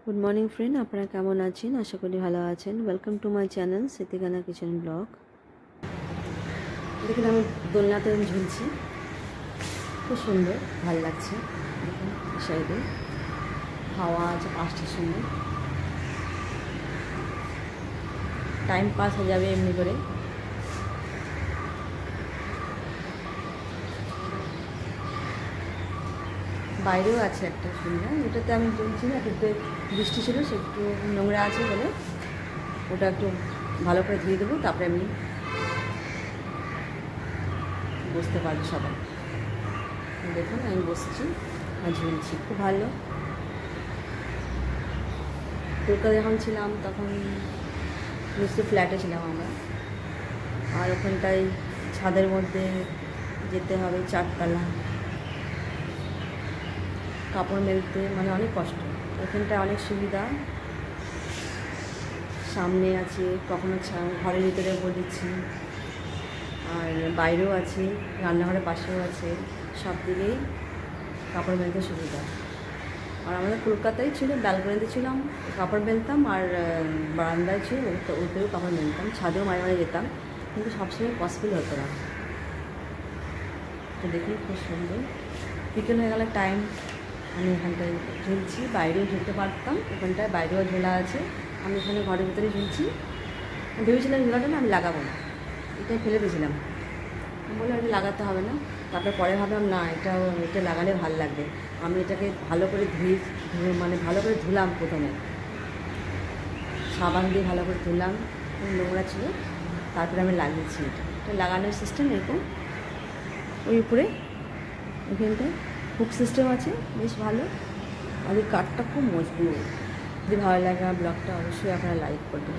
Good morning friend, আপনারা কেমন আছেন? আশা করি ভালো আছেন। Welcome to my channel Siddiqana kitchen blog. দেখুন আমি দোলনাতে ঝুলছি, খুব সুন্দর, ভালো লাগছে। দেখুন সাইডে হাওয়া আছে, পাঁচটার সময় টাইম পাস হয়ে যাবে এমনি করে। বাইরেও আছে একটা সুন্দর, এটাতে আমি ঝুলছি না, একটু বৃষ্টি ছিল, সে একটু নোংরা আছে বলে ওটা একটু ভালো করে ধুয়ে দেবো, তারপরে আমি বসতে পারবো সবাই। দেখুন আমি বসছি আর ঝুলছি, খুব ভালো। কলকাতায় যখন ছিলাম তখন নিশ্চয়ই ফ্ল্যাটে ছিলাম আমরা, আর ওখানটায় ছাদের মধ্যে যেতে হবে, চারতলা, কাপড় মেলতে মানে অনেক কষ্ট। এখানটায় অনেক সুবিধা, সামনে আছে, কখনো ঘরের ভিতরে বলেছি, আর বাইরেও আছে, রান্নাঘরের পাশেও আছে, সব দিকেই কাপড় মেলতে সুবিধা। আর আমাদের কলকাতায় ছিল, ব্যালকনিতে ছিলাম, কাপড় মেলতাম, আর বারান্দায় ছিল ওতেও কাপড় মেলতাম, ছাদেও মাঝে মাঝে যেতাম, কিন্তু সবসময় পসিবল হতো না। তো দেখুন খুব সুন্দর, বিকেল হয়ে গেলে টাইম, আমি এখানটায় ঝুলছি, বাইরেও ঝুলতে পারতাম, ওখানটায় বাইরেও ঝোলা আছে, আমি এখানে ঘরের ভিতরে ঝুলছি। ভেবেছিলাম ঝোলাটা না আমি লাগাবো না, এটাই ফেলে দিয়েছিলাম, বলে এটা লাগাতে হবে না। তারপরে পরে ভাবলাম না, এটা লাগালে ভালো লাগবে। আমি এটাকে ভালো করে মানে ভালো করে ধুলাম, প্রথমে সাবান দিয়ে ভালো করে ধুলাম, নোংরা ছিল, তারপরে আমি লাগিয়েছি। এটা লাগানোর সিস্টেম এরকম, ওই উপরে ওইখানটায় হুক সিস্টেম আছে, বেশ ভালো। আর এই কাঠটা খুব মজবুত। যদি ভালো লাগে আমার ব্লগটা অবশ্যই আপনারা লাইক করবেন।